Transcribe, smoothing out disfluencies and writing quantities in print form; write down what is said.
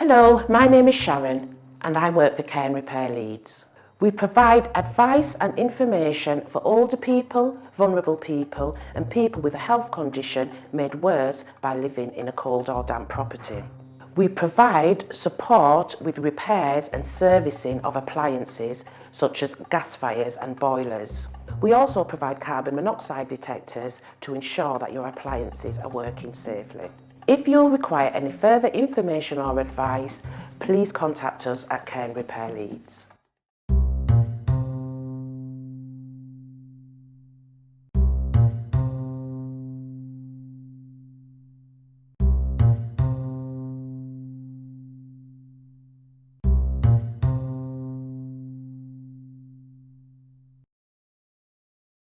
Hello, my name is Sharon and I work for Care and Repair Leeds. We provide advice and information for older people, vulnerable people and people with a health condition made worse by living in a cold or damp property. We provide support with repairs and servicing of appliances such as gas fires and boilers. We also provide carbon monoxide detectors to ensure that your appliances are working safely. If you require any further information or advice, please contact us at Care and Repair Leeds.